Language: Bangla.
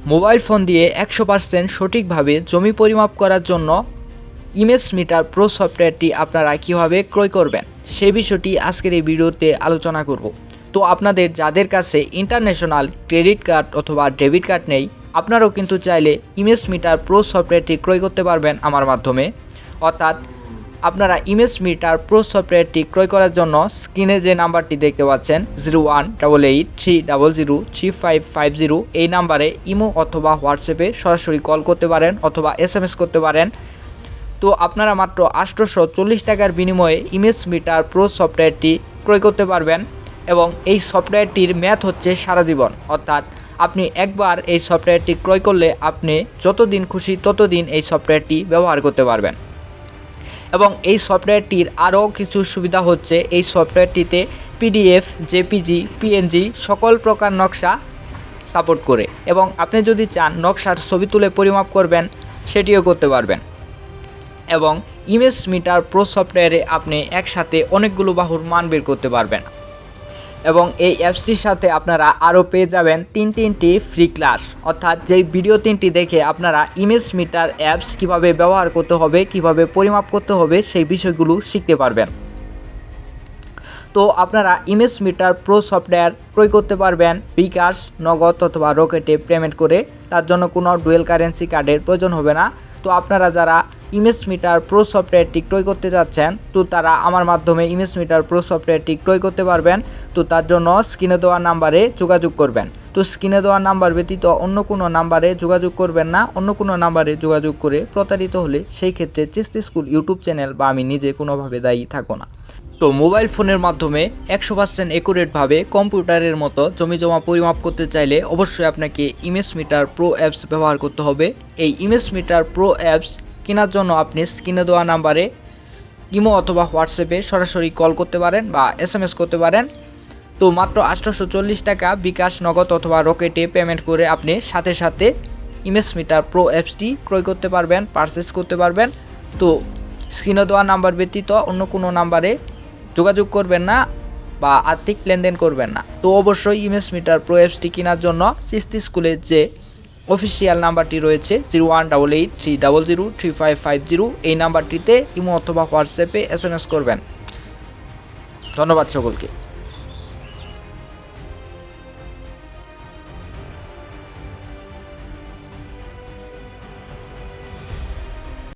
মোবাইল ফোন দিয়ে 100% সঠিকভাবে জমি পরিমাপ করার জন্য ইমেজ মিটার প্রো সফটওয়্যারটি আপনারা কীভাবে ক্রয় করবেন সেই বিষয়টি আজকের এই ভিডিওতে আলোচনা করব। তো আপনাদের যাদের কাছে ইন্টারন্যাশনাল ক্রেডিট কার্ড অথবা ডেবিট কার্ড নেই, আপনারাও কিন্তু চাইলে ইমেজ মিটার প্রো সফটওয়্যারটি ক্রয় করতে পারবেন আমার মাধ্যমে। অর্থাৎ আপনারা ইমেজ মিটার প্রো সফটওয়্যারটি ক্রয় করার জন্য স্ক্রিনে যে নাম্বারটি দেখতে পাচ্ছেন 018830035550 এই নাম্বারে ইমো অথবা হোয়াটসঅ্যাপে সরাসরি কল করতে পারেন অথবা SMS করতে পারেন। তো আপনারা মাত্র 840 টাকার বিনিময়ে ইমেজ মিটার প্রো সফটওয়্যারটি ক্রয় করতে পারবেন এবং এই সফটওয়্যারটির মেয়াদ হচ্ছে সারা জীবন। অর্থাৎ আপনি একবার এই সফটওয়্যারটি ক্রয় করলে আপনি যতদিন খুশি ততদিন এই সফটওয়্যারটি ব্যবহার করতে পারবেন। এবং এই সফটওয়্যারটির আরও কিছু সুবিধা হচ্ছে, এই সফটওয়্যারটিতে PDF, JPG, PNG সকল প্রকার নকশা সাপোর্ট করে এবং আপনি যদি চান নকশার ছবি তুলে পরিমাপ করবেন সেটিও করতে পারবেন। এবং ইমেজ মিটার প্রো সফটওয়্যারে আপনি একসাথে অনেকগুলো বাহুর মান বের করতে পারবেন এবং এই অ্যাপসটির সাথে আপনারা আরও পেয়ে যাবেন তিনটি ফ্রি ক্লাস। অর্থাৎ যেই ভিডিও 3টি দেখে আপনারা ইমেজ মিটার অ্যাপস কিভাবে ব্যবহার করতে হবে, কিভাবে পরিমাপ করতে হবে সেই বিষয়গুলো শিখতে পারবেন। তো আপনারা ইমেজ মিটার প্রো সফটওয়্যার ক্রয় করতে পারবেন বিকাশ, নগদ অথবা রকেটে পেমেন্ট করে। তার জন্য কোনো ডুয়েল কারেন্সি কার্ডের প্রয়োজন হবে না। তো আপনারা যারা ইমেজ মিটার প্রো সফটওয়্যারটি ক্রয় করতে যাচ্ছেন তো তারা আমার মাধ্যমে ইমেজ মিটার প্রো সফটওয়্যারটি ক্রয় করতে পারবেন। তো তার জন্য স্ক্রিনে দেওয়া নাম্বারে যোগাযোগ করবেন। তো স্ক্রিনে দেওয়া নাম্বার ব্যতীত অন্য কোনো নাম্বারে যোগাযোগ করবেন না। অন্য কোনো নাম্বারে যোগাযোগ করে প্রতারিত হলে সেই ক্ষেত্রে চিস্তি স্কুল ইউটিউব চ্যানেল বা আমি নিজে কোনোভাবে দায়ী থাকবো না। তো মোবাইল ফোনের মাধ্যমে 100% অ্যাকুরেটভাবে কম্পিউটারের মতো জমি জমা পরিমাপ করতে চাইলে অবশ্যই আপনাকে ইমেজ মিটার প্রো অ্যাপস ব্যবহার করতে হবে। এই ইমেজ মিটার প্রো অ্যাপস কেনার জন্য আপনি স্ক্রিনে দেওয়া নাম্বারে ইমো অথবা হোয়াটসঅ্যাপে সরাসরি কল করতে পারেন বা SMS করতে পারেন। তো মাত্র 840 টাকা বিকাশ, নগদ অথবা রকেটে পেমেন্ট করে আপনি সাথে সাথে ইমেজ মিটার প্রো অ্যাপসটি ক্রয় করতে পারবেন, পারচেস করতে পারবেন। তো স্ক্রিনে দেওয়া নাম্বার ব্যতীত অন্য কোনো নাম্বারে যোগাযোগ করবেন না বা আর্থিক লেনদেন করবেন না। তো অবশ্যই ইমেজ মিটার প্রো অ্যাপসটি কেনার জন্য চিস্তি স্কুলের যে অফিসিয়াল নাম্বারটি রয়েছে 018830035550 এই নাম্বারটিতে ইমো অথবা হোয়াটসঅ্যাপে SMS করবেন। ধন্যবাদ সকলকে।